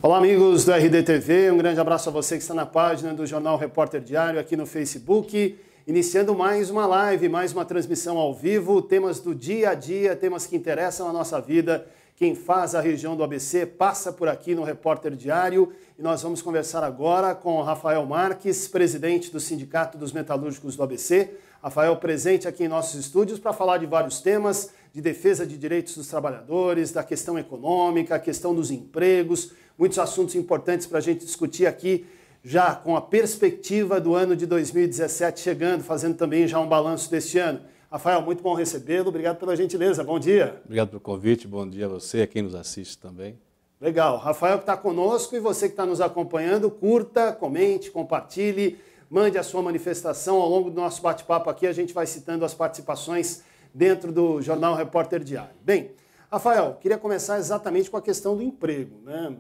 Olá, amigos do RDTV, um grande abraço a você que está na página do Jornal Repórter Diário aqui no Facebook, iniciando mais uma live, mais uma transmissão ao vivo, temas do dia a dia, temas que interessam a nossa vida. Quem faz a região do ABC passa por aqui no Repórter Diário e nós vamos conversar agora com o Rafael Marques, presidente do Sindicato dos Metalúrgicos do ABC. Rafael presente aqui em nossos estúdios para falar de vários temas, de defesa de direitos dos trabalhadores, da questão econômica, a questão dos empregos, muitos assuntos importantes para a gente discutir aqui, já com a perspectiva do ano de 2017 chegando, fazendo também já um balanço deste ano. Rafael, muito bom recebê-lo, obrigado pela gentileza, bom dia. Obrigado pelo convite, bom dia a você, a quem nos assiste também. Legal, Rafael que está conosco e você que está nos acompanhando, curta, comente, compartilhe, mande a sua manifestação ao longo do nosso bate-papo aqui, a gente vai citando as participações dentro do Jornal Repórter Diário. Bem, Rafael, queria começar exatamente com a questão do emprego, né?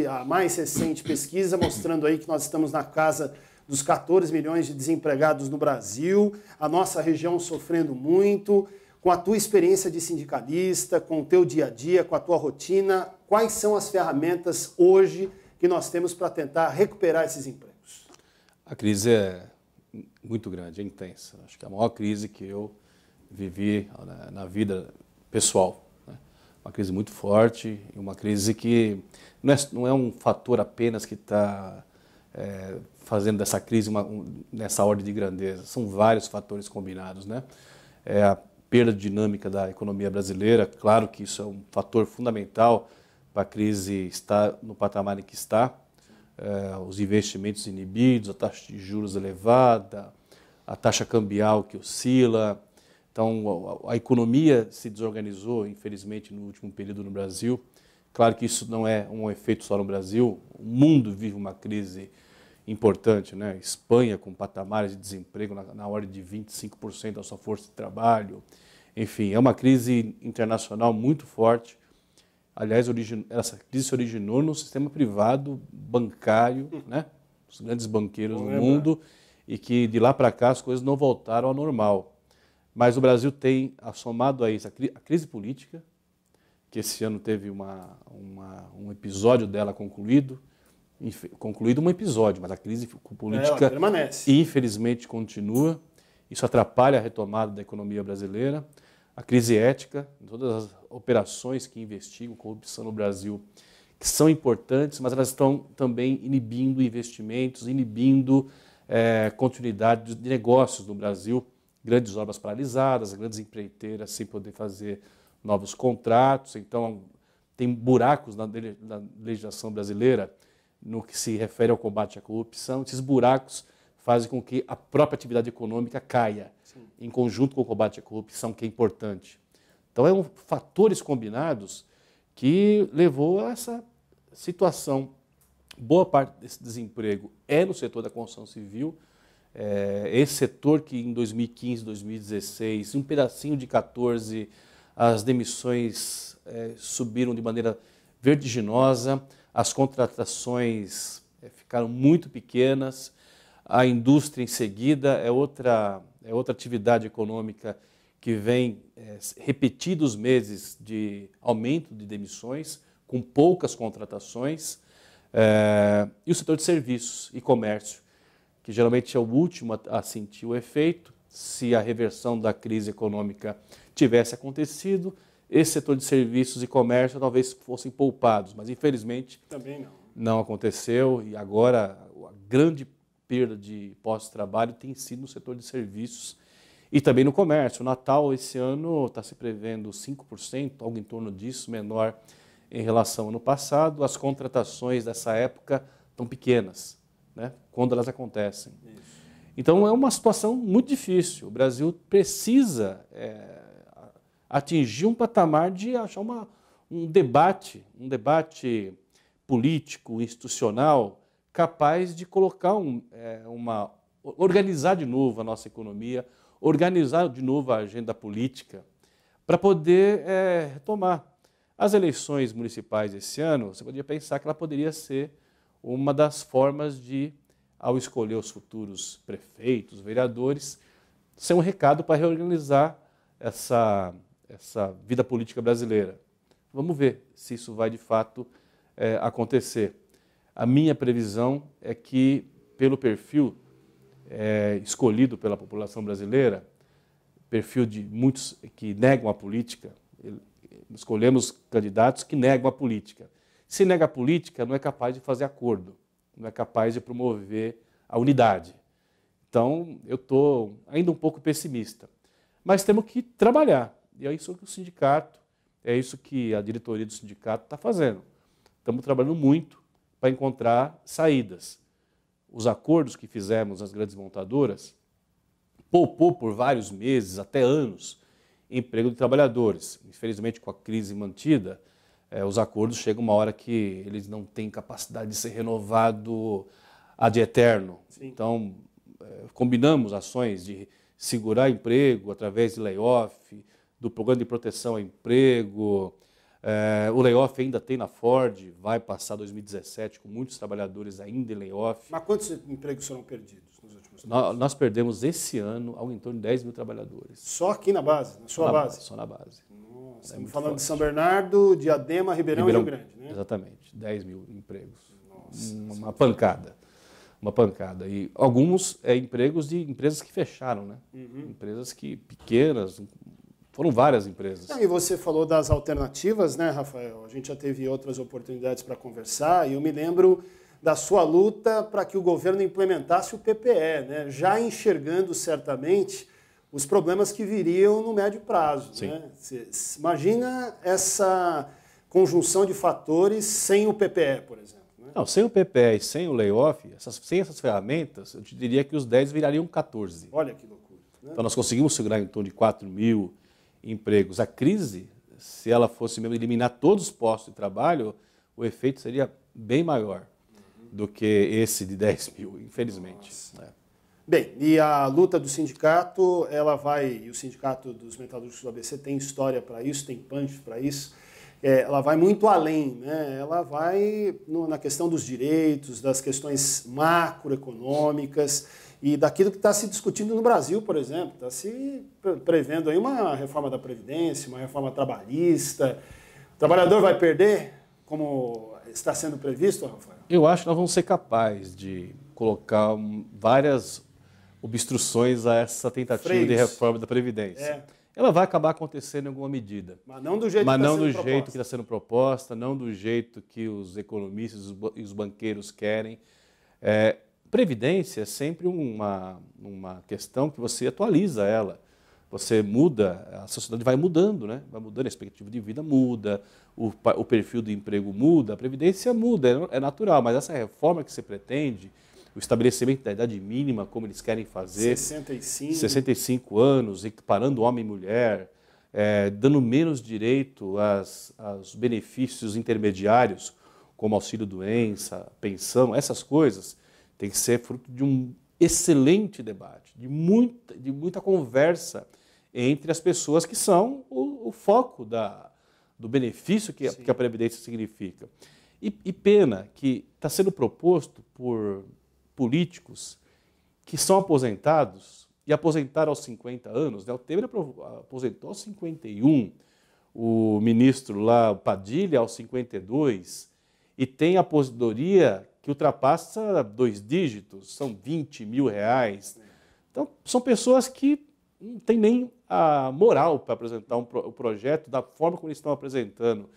A mais recente pesquisa mostrando aí que nós estamos na casa dos 14 milhões de desempregados no Brasil, a nossa região sofrendo muito. Com a tua experiência de sindicalista, com o teu dia a dia, com a tua rotina, quais são as ferramentas hoje que nós temos para tentar recuperar esses empregos? A crise é muito grande, é intensa. Acho que é a maior crise que eu vivi na vida pessoal. Uma crise muito forte, uma crise que não é um fator apenas que está fazendo dessa crise nessa ordem de grandeza. São vários fatores combinados, né? A perda dinâmica da economia brasileira, claro que isso é um fator fundamental para a crise estar no patamar em que está. Os investimentos inibidos, a taxa de juros elevada, a taxa cambial que oscila. Então, a economia se desorganizou, infelizmente, no último período no Brasil. Claro que isso não é um efeito só no Brasil. O mundo vive uma crise importante, né? Espanha com patamares de desemprego na ordem de 25% da sua força de trabalho. Enfim, é uma crise internacional muito forte. Aliás, essa crise se originou no sistema privado bancário, né? Os grandes banqueiros do mundo, e que de lá para cá as coisas não voltaram ao normal. Mas o Brasil tem, somado a isso, a crise política, que esse ano teve um episódio dela concluído um episódio, mas a crise política infelizmente continua. Isso atrapalha a retomada da economia brasileira. A crise ética, todas as operações que investigam corrupção no Brasil, que são importantes, mas elas estão também inibindo investimentos, inibindo continuidade de negócios no Brasil. Grandes obras paralisadas, grandes empreiteiras sem poder fazer novos contratos. Então, tem buracos na legislação brasileira no que se refere ao combate à corrupção. Esses buracos fazem com que a própria atividade econômica caia, em conjunto com o combate à corrupção, que é importante. Então, fatores combinados que levou a essa situação. Boa parte desse desemprego é no setor da construção civil. Esse setor que em 2015, 2016, um pedacinho de 14, as demissões subiram de maneira vertiginosa, as contratações ficaram muito pequenas, a indústria em seguida é outra atividade econômica que vem repetidos meses de aumento de demissões, com poucas contratações, e o setor de serviços e comércio, que geralmente é o último a sentir o efeito. Se a reversão da crise econômica tivesse acontecido, esse setor de serviços e comércio talvez fossem poupados, mas infelizmente também não aconteceu, e agora a grande perda de postos de trabalho tem sido no setor de serviços e também no comércio. O Natal esse ano está se prevendo 5%, algo em torno disso, menor em relação ao ano passado. As contratações dessa época estão pequenas, né, quando elas acontecem. Isso. Então é uma situação muito difícil. O Brasil precisa atingir um patamar de achar um debate político, institucional, capaz de colocar organizar de novo a nossa economia, organizar de novo a agenda política, para poder retomar. As eleições municipais esse ano, você poderia pensar que ela poderia ser uma das formas de, ao escolher os futuros prefeitos, vereadores, ser um recado para reorganizar essa vida política brasileira. Vamos ver se isso vai, de fato, acontecer. A minha previsão é que, pelo perfil escolhido pela população brasileira, perfil de muitos que negam a política, escolhemos candidatos que negam a política. Se nega a política, não é capaz de fazer acordo, não é capaz de promover a unidade. Então, eu estou ainda um pouco pessimista. Mas temos que trabalhar. E é isso que o sindicato, é isso que a diretoria do sindicato está fazendo. Estamos trabalhando muito para encontrar saídas. Os acordos que fizemos nas grandes montadoras poupou por vários meses, até anos, emprego de trabalhadores. Infelizmente, com a crise mantida, os acordos chegam uma hora que eles não têm capacidade de ser renovado ad eterno. Sim. Então, combinamos ações de segurar emprego através de layoff, do programa de proteção ao emprego. O layoff ainda tem na Ford, vai passar 2017 com muitos trabalhadores ainda em layoff. Mas quantos empregos foram perdidos nos últimos anos? Nós perdemos esse ano algo em torno de 10 mil trabalhadores. Só aqui na base, na sua base? Só na base. Nossa, estamos falando de São Bernardo, Diadema, Ribeirão e Rio Grande, né? Exatamente, 10 mil empregos. Nossa, uma pancada. Uma pancada. E alguns empregos de empresas que fecharam, né? Empresas pequenas, foram várias empresas. E você falou das alternativas, né, Rafael? A gente já teve outras oportunidades para conversar e eu me lembro da sua luta para que o governo implementasse o PPE, né? Já enxergando certamente os problemas que viriam no médio prazo. Sim. Né? Imagina essa conjunção de fatores sem o PPE, por exemplo. Não, sem o PPE e sem o layoff, sem essas ferramentas, eu te diria que os 10 virariam 14. Olha que loucura. Né? Então nós conseguimos segurar em torno de 4 mil empregos. A crise, se ela fosse mesmo eliminar todos os postos de trabalho, o efeito seria bem maior do que esse de 10 mil, infelizmente. Bem, e a luta do sindicato, e o sindicato dos metalúrgicos do ABC tem história para isso, tem punch para isso, ela vai muito além, né? Ela vai na questão dos direitos, das questões macroeconômicas e daquilo que está se discutindo no Brasil, por exemplo. Está se prevendo aí uma reforma da Previdência, uma reforma trabalhista. O trabalhador vai perder, como está sendo previsto, Rafael? Eu acho que nós vamos ser capazes de colocar várias obstruções a essa tentativa de reforma da Previdência. Ela vai acabar acontecendo em alguma medida. Mas não do jeito que está sendo proposta, não do jeito que os economistas e os banqueiros querem. Previdência é sempre uma questão que você atualiza ela. Você muda, a sociedade vai mudando, né? Vai mudando, a expectativa de vida muda, o perfil do emprego muda, a Previdência muda, é natural, mas essa reforma que você pretende, o estabelecimento da idade mínima, como eles querem fazer, 65 anos, equiparando homem e mulher, dando menos direito aos benefícios intermediários, como auxílio-doença, pensão, essas coisas, tem que ser fruto de um excelente debate, de muita conversa entre as pessoas que são o foco do benefício que a Previdência significa. E pena que está sendo proposto por políticos que são aposentados e aposentaram aos 50 anos. Né? O Temer aposentou aos 51, o ministro lá, Padilha, aos 52, e tem aposentadoria que ultrapassa 2 dígitos, são 20 mil reais. Então, são pessoas que não têm nem a moral para apresentar o projeto da forma como eles estão apresentando.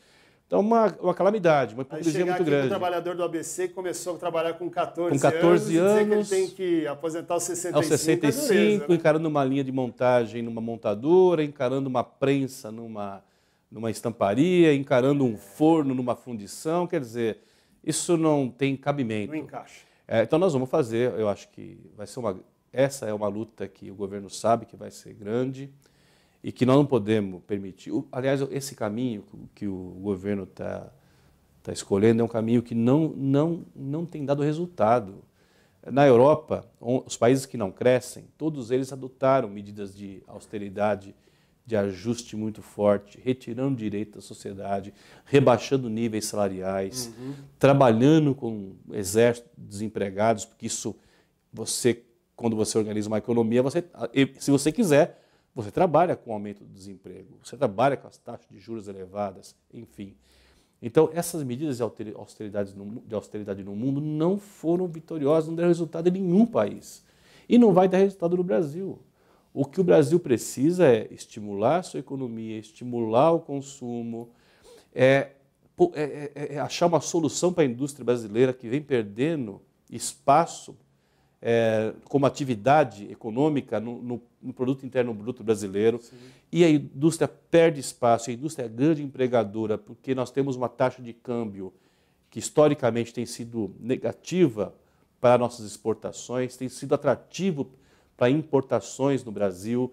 Então, uma calamidade, uma hipocrisia muito grande. O trabalhador do ABC começou a trabalhar com 14 anos, dizer que ele tem que aposentar aos 65, aos 65, dureza, né? Encarando uma linha de montagem numa montadora, encarando uma prensa numa estamparia, encarando um forno numa fundição, quer dizer, isso não tem cabimento. Não encaixa. Então nós vamos fazer, eu acho que vai ser essa é uma luta que o governo sabe que vai ser grande e que nós não podemos permitir. Aliás, esse caminho que o governo está escolhendo é um caminho que não tem dado resultado. Na Europa, os países que não crescem, todos eles adotaram medidas de austeridade, de ajuste muito forte, retirando direito da sociedade, rebaixando níveis salariais, trabalhando com exército de desempregados, porque isso, quando você organiza uma economia, se você quiser, você trabalha com o aumento do desemprego, você trabalha com as taxas de juros elevadas, enfim. Então, essas medidas de austeridade no mundo não foram vitoriosas, não deram resultado em nenhum país. E não vai dar resultado no Brasil. O que o Brasil precisa é estimular a sua economia, estimular o consumo, achar uma solução para a indústria brasileira que vem perdendo espaço como atividade econômica no produto interno bruto brasileiro. Sim. E a indústria perde espaço, a indústria é grande empregadora, porque nós temos uma taxa de câmbio que historicamente tem sido negativa para nossas exportações, tem sido atrativo para importações no Brasil.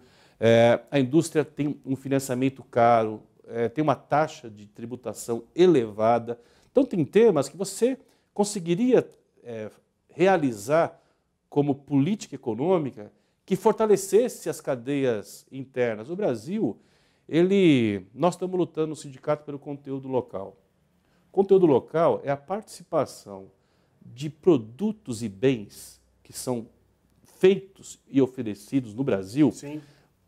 A indústria tem um financiamento caro, tem uma taxa de tributação elevada. Então, tem temas que você conseguiria realizar como política econômica que fortalecesse as cadeias internas. O Brasil, nós estamos lutando no sindicato pelo conteúdo local. O conteúdo local é a participação de produtos e bens que são feitos e oferecidos no Brasil. Sim.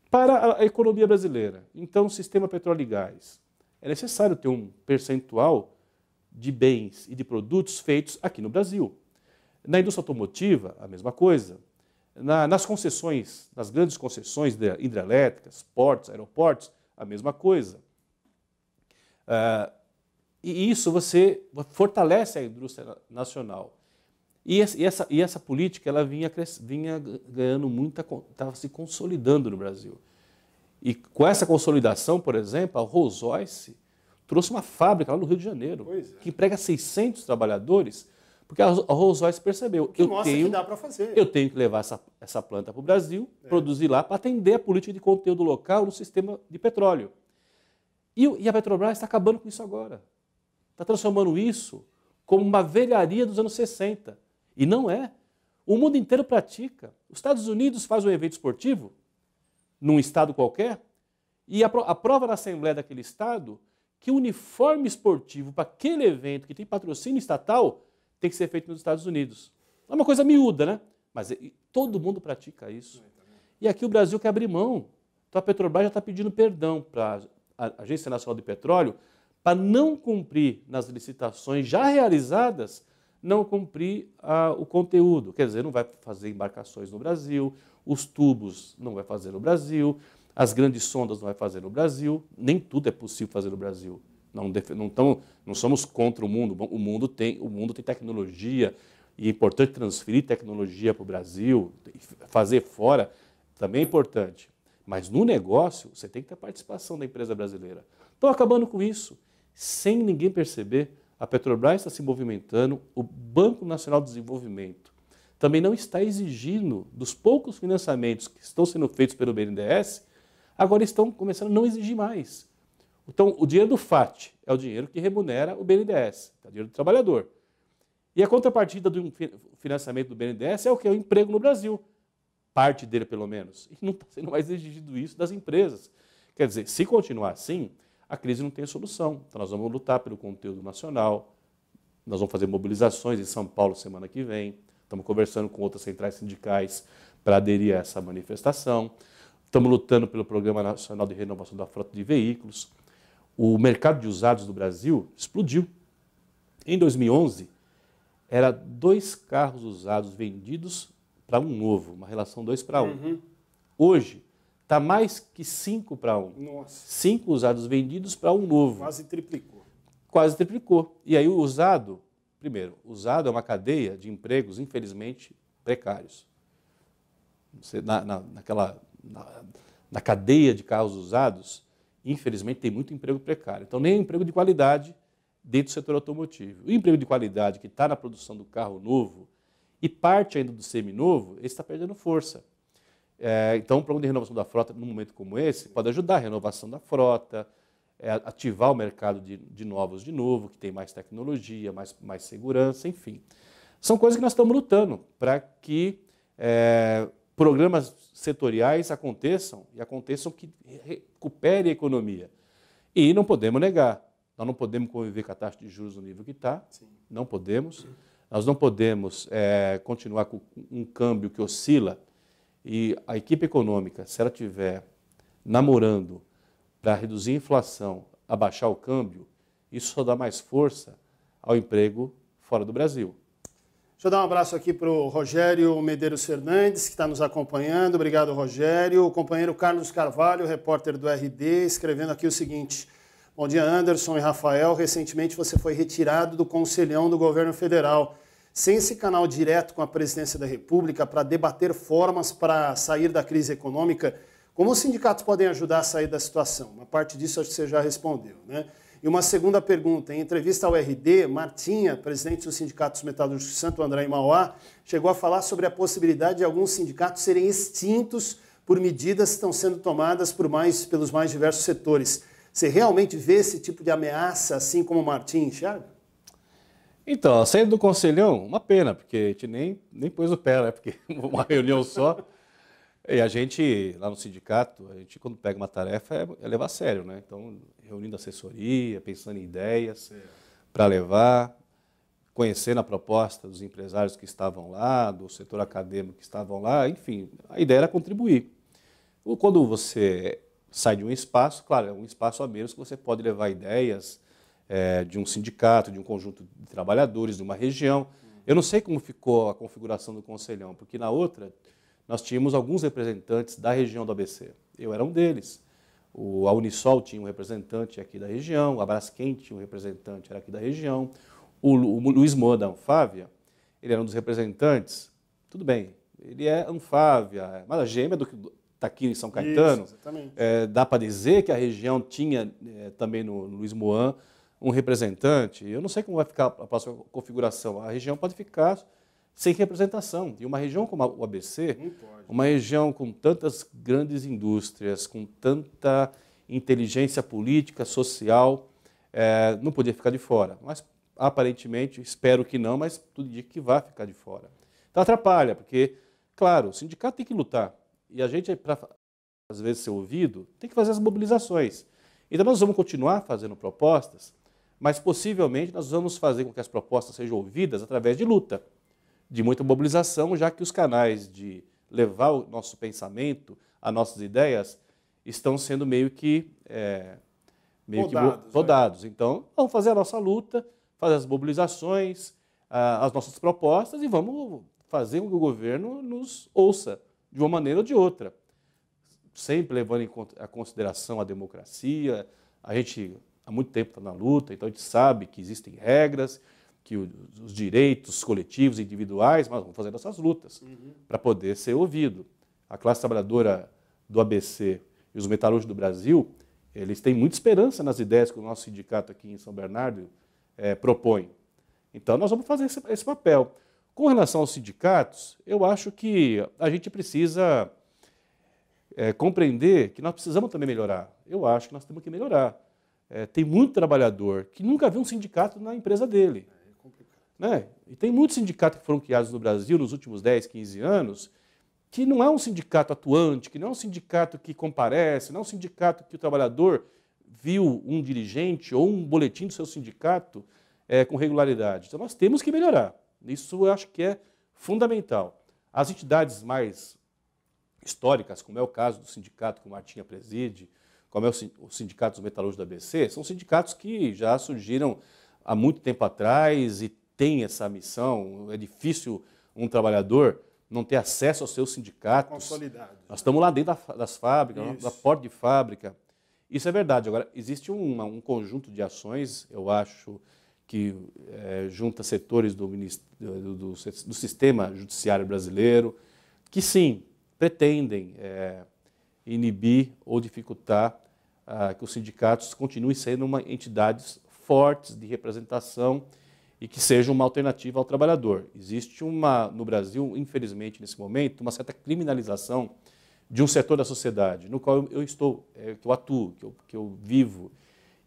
Para a economia brasileira. Então, o sistema petróleo e gás. É necessário ter um percentual de bens e de produtos feitos aqui no Brasil. Na indústria automotiva, a mesma coisa. Nas concessões, nas grandes concessões hidrelétricas, portos, aeroportos, a mesma coisa. E isso você fortalece a indústria nacional. E essa política ela vinha ganhando muita, estava se consolidando no Brasil. E com essa consolidação, por exemplo, a Rolls-Royce trouxe uma fábrica lá no Rio de Janeiro, que emprega 600 trabalhadores, porque a Rolls-Royce percebeu que mostra que dá para fazer. Eu tenho que levar essa planta para o Brasil, produzir lá, para atender a política de conteúdo local no sistema de petróleo. E a Petrobras está acabando com isso agora. Está transformando isso como uma velharia dos anos 60. E não é. O mundo inteiro pratica. Os Estados Unidos faz um evento esportivo, num estado qualquer, e aprova na Assembleia daquele estado que o uniforme esportivo para aquele evento que tem patrocínio estatal tem que ser feito nos Estados Unidos. É uma coisa miúda, né? Mas todo mundo pratica isso. E aqui o Brasil quer abrir mão. Então a Petrobras já está pedindo perdão para a Agência Nacional de Petróleo para não cumprir nas licitações já realizadas, não cumprir o conteúdo. Quer dizer, não vai fazer embarcações no Brasil, os tubos não vai fazer no Brasil, as grandes sondas não vai fazer no Brasil, nem tudo é possível fazer no Brasil. Não somos contra o mundo. O mundo tem tecnologia e é importante transferir tecnologia para o Brasil, fazer fora também é importante. Mas no negócio você tem que ter participação da empresa brasileira. Estão acabando com isso. Sem ninguém perceber, a Petrobras está se movimentando, o Banco Nacional de Desenvolvimento também não está exigindo dos poucos financiamentos que estão sendo feitos pelo BNDES, agora estão começando a não exigir mais. Então, o dinheiro do FAT é o dinheiro que remunera o BNDES, é o dinheiro do trabalhador. E a contrapartida do financiamento do BNDES é o que? É o emprego no Brasil. Parte dele, pelo menos. E não está sendo mais exigido isso das empresas. Quer dizer, se continuar assim, a crise não tem solução. Então, nós vamos lutar pelo conteúdo nacional, nós vamos fazer mobilizações em São Paulo semana que vem, estamos conversando com outras centrais sindicais para aderir a essa manifestação, estamos lutando pelo Programa Nacional de Renovação da Frota de Veículos. O mercado de usados do Brasil explodiu. Em 2011, era 2 carros usados vendidos para um novo, uma relação 2 para 1. Uhum. Hoje, está mais que 5 para 1. Nossa. 5 usados vendidos para um novo. Quase triplicou. Quase triplicou. E aí o usado, primeiro, usado é uma cadeia de empregos, infelizmente, precários. Na cadeia de carros usados, infelizmente, tem muito emprego precário. Então, nem emprego de qualidade dentro do setor automotivo. O emprego de qualidade que está na produção do carro novo e parte ainda do seminovo, ele está perdendo força. Então, o programa de renovação da frota, num momento como esse, pode ajudar a renovação da frota, ativar o mercado de novos de novo, que tem mais tecnologia, mais segurança, enfim. São coisas que nós estamos lutando para que programas setoriais aconteçam que recupere a economia. E não podemos negar, nós não podemos conviver com a taxa de juros no nível que está, não podemos. Nós não podemos continuar com um câmbio que oscila. E a equipe econômica, se ela estiver namorando para reduzir a inflação, abaixar o câmbio, Isso só dá mais força ao emprego fora do Brasil. Deixa eu dar um abraço aqui para o Rogério Medeiros Fernandes, que está nos acompanhando. Obrigado, Rogério. O companheiro Carlos Carvalho, repórter do RD, escrevendo aqui o seguinte: bom dia, Anderson e Rafael. Recentemente você foi retirado do conselhão do governo federal. Sem esse canal direto com a presidência da República para debater formas para sair da crise econômica, como os sindicatos podem ajudar a sair da situação? Uma parte disso acho que você já respondeu, né? E uma segunda pergunta, em entrevista ao RD, Martinha, presidente dos sindicatos metalúrgicos Santo André e Mauá, chegou a falar sobre a possibilidade de alguns sindicatos serem extintos por medidas que estão sendo tomadas pelos mais diversos setores. Você realmente vê esse tipo de ameaça, assim como o Martinha enxerga? Então, a saída do conselhão, uma pena, porque a gente nem pôs o pé, né? Porque uma reunião só. E a gente, lá no sindicato, a gente quando pega uma tarefa é levar a sério, né? Então, reunindo assessoria, pensando em ideias para levar, conhecendo a proposta dos empresários que estavam lá, do setor acadêmico que estavam lá, enfim, a ideia era contribuir. Quando você sai de um espaço, claro, é um espaço a menos que você pode levar ideias de um sindicato, de um conjunto de trabalhadores, de uma região. Eu não sei como ficou a configuração do conselhão, porque na outra nós tínhamos alguns representantes da região do ABC. Eu era um deles. A Unisol tinha um representante aqui da região, a Braskem tinha um representante, era aqui da região. O Luiz Moa da Anfávia, ele era um dos representantes. Tudo bem, ele é Anfávia, mas a gêmea está aqui em São Caetano. Isso, exatamente. Dá para dizer que a região tinha também no Luiz Moa um representante. Eu não sei como vai ficar a próxima configuração. A região pode ficar sem representação. E uma região como o ABC, uma região com tantas grandes indústrias, com tanta inteligência política, social, não podia ficar de fora. Mas, aparentemente, espero que não, mas tudo indica que vai ficar de fora. Então, atrapalha, porque, claro, o sindicato tem que lutar. E a gente, para, às vezes, ser ouvido, tem que fazer as mobilizações. Então, nós vamos continuar fazendo propostas, mas, possivelmente, nós vamos fazer com que as propostas sejam ouvidas através de luta, de muita mobilização, já que os canais de levar o nosso pensamento, as nossas ideias, estão sendo meio que podados. Então, vamos fazer a nossa luta, fazer as mobilizações, as nossas propostas e vamos fazer com que o governo nos ouça, de uma maneira ou de outra. Sempre levando em consideração a democracia. A gente, há muito tempo, está na luta, então a gente sabe que existem regras, que os direitos coletivos e individuais, mas vamos fazer essas lutas para poder ser ouvido. A classe trabalhadora do ABC e os metalúrgicos do Brasil, eles têm muita esperança nas ideias que o nosso sindicato aqui em São Bernardo propõe. Então, nós vamos fazer esse papel. Com relação aos sindicatos, eu acho que a gente precisa compreender que nós precisamos também melhorar. Eu acho que nós temos que melhorar. Tem muito trabalhador que nunca viu um sindicato na empresa dele. Né? E tem muitos sindicatos que foram criados no Brasil nos últimos 10, 15 anos, que não é um sindicato atuante, que não é um sindicato que comparece, não é um sindicato que o trabalhador viu um dirigente ou um boletim do seu sindicato com regularidade. Então nós temos que melhorar. Isso eu acho que é fundamental. As entidades mais históricas, como é o caso do sindicato que o Martinha preside, como é o sindicato dos metalúrgicos da ABC, são sindicatos que já surgiram há muito tempo atrás e têm essa missão. É difícil um trabalhador não ter acesso aos seus sindicatos. Consolidados. Nós estamos lá dentro das fábricas, da porta de fábrica. Isso é verdade. Agora, existe um conjunto de ações, eu acho, que junta setores do sistema judiciário brasileiro, que sim, pretendem inibir ou dificultar que os sindicatos continuem sendo entidades fortes de representação e que sejam uma alternativa ao trabalhador. Existe no Brasil, infelizmente, nesse momento, uma certa criminalização de um setor da sociedade, no qual que eu atuo, que eu vivo,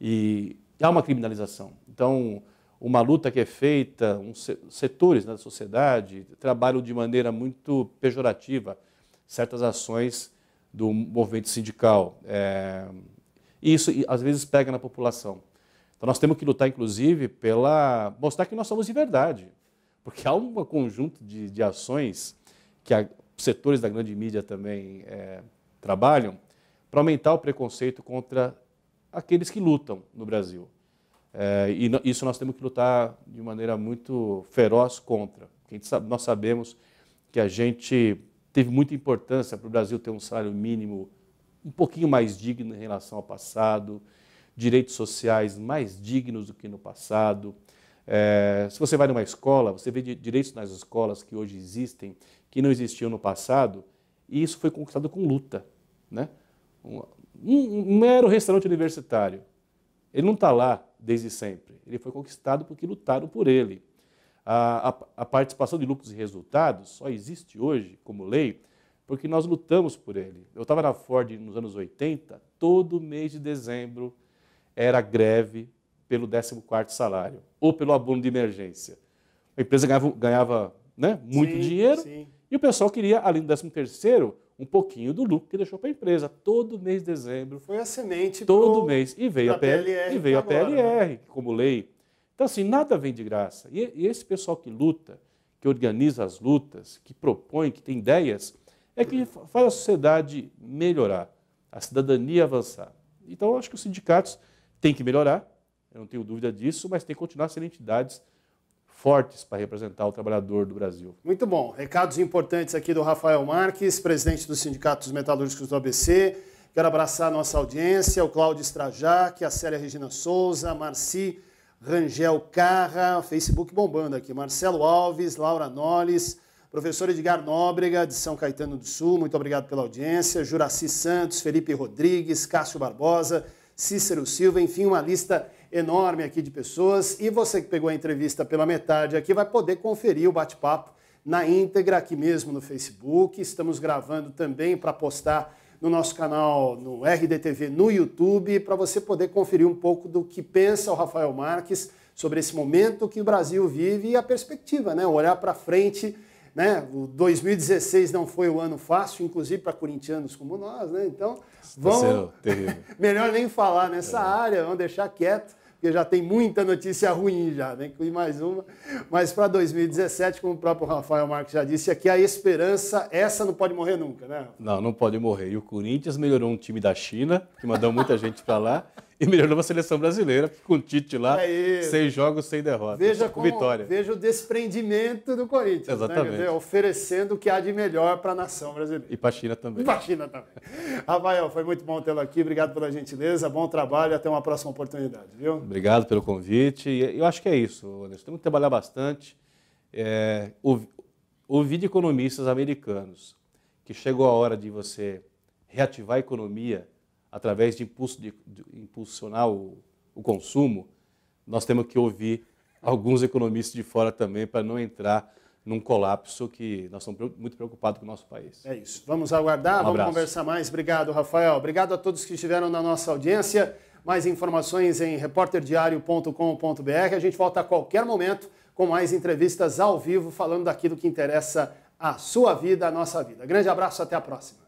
e há uma criminalização. Então, uma luta que é feita, setores da sociedade trabalham de maneira muito pejorativa certas ações do movimento sindical. E isso, às vezes, pega na população. Então, nós temos que lutar, inclusive, mostrar que nós somos de verdade. Porque há um conjunto de ações que setores da grande mídia também trabalham para aumentar o preconceito contra aqueles que lutam no Brasil. Isso nós temos que lutar de maneira muito feroz contra. Nós sabemos que a gente teve muita importância para o Brasil ter um salário mínimo um pouquinho mais digno em relação ao passado, direitos sociais mais dignos do que no passado. Se você vai numa escola, você vê direitos nas escolas que hoje existem, que não existiam no passado, e isso foi conquistado com luta, né? Um mero restaurante universitário, ele não está lá desde sempre, ele foi conquistado porque lutaram por ele. A participação de lucros e resultados só existe hoje como lei porque nós lutamos por ele. Eu estava na Ford nos anos 80, todo mês de dezembro era greve pelo 14º salário ou pelo abono de emergência. A empresa ganhava né, muito dinheiro e o pessoal queria, além do 13º, um pouquinho do lucro que deixou para a empresa. Todo mês de dezembro. Foi a semente todo mês. E veio a PLR, PLR como lei. Então, assim, nada vem de graça. E esse pessoal que luta, que organiza as lutas, que propõe, que tem ideias, é que faz a sociedade melhorar, a cidadania avançar. Então, eu acho que os sindicatos têm que melhorar, eu não tenho dúvida disso, mas tem que continuar sendo entidades fortes para representar o trabalhador do Brasil. Muito bom. Recados importantes aqui do Rafael Marques, presidente do Sindicato dos Metalúrgicos do ABC. Quero abraçar a nossa audiência, o Cláudio Strajac, a Célia Regina Souza, a Marci Rangel Carra, Facebook bombando aqui, Marcelo Alves, Laura Nolles, professor Edgar Nóbrega, de São Caetano do Sul, muito obrigado pela audiência, Juraci Santos, Felipe Rodrigues, Cássio Barbosa, Cícero Silva, enfim, uma lista enorme aqui de pessoas. E você que pegou a entrevista pela metade aqui vai poder conferir o bate-papo na íntegra aqui mesmo no Facebook. Estamos gravando também para postar no nosso canal, no RDTV, no YouTube, para você poder conferir um pouco do que pensa o Rafael Marques sobre esse momento que o Brasil vive e a perspectiva, né? Olhar para frente, né? O 2016 não foi um ano fácil, inclusive para corintianos como nós, né? Então, vamos... melhor nem falar nessa área, vamos deixar quieto, porque já tem muita notícia ruim já, vem com mais uma. Mas para 2017, como o próprio Rafael Marques já disse, aqui a esperança, essa não pode morrer nunca, né? Não, não pode morrer. E o Corinthians melhorou um time da China, que mandou muita gente para lá, e melhorou a seleção brasileira, com o Tite lá, 6 jogos, 6 derrotas, com vitória. Veja o desprendimento do Corinthians. Exatamente. Né? Oferecendo o que há de melhor para a nação brasileira. E para a China também. E para a China também. Rafael, foi muito bom tê-lo aqui. Obrigado pela gentileza, bom trabalho, até uma próxima oportunidade, viu? Obrigado pelo convite. E eu acho que é isso, Anderson. Temos que trabalhar bastante. Ouvir de economistas americanos que chegou a hora de você reativar a economia através de impulsionar o consumo, nós temos que ouvir alguns economistas de fora também para não entrar num colapso que nós estamos muito preocupados com o nosso país. É isso. Vamos aguardar, vamos conversar mais. Obrigado, Rafael. Obrigado a todos que estiveram na nossa audiência. Mais informações em repórterdiario.com.br. A gente volta a qualquer momento com mais entrevistas ao vivo, falando daquilo que interessa a sua vida, a nossa vida. Grande abraço, até a próxima.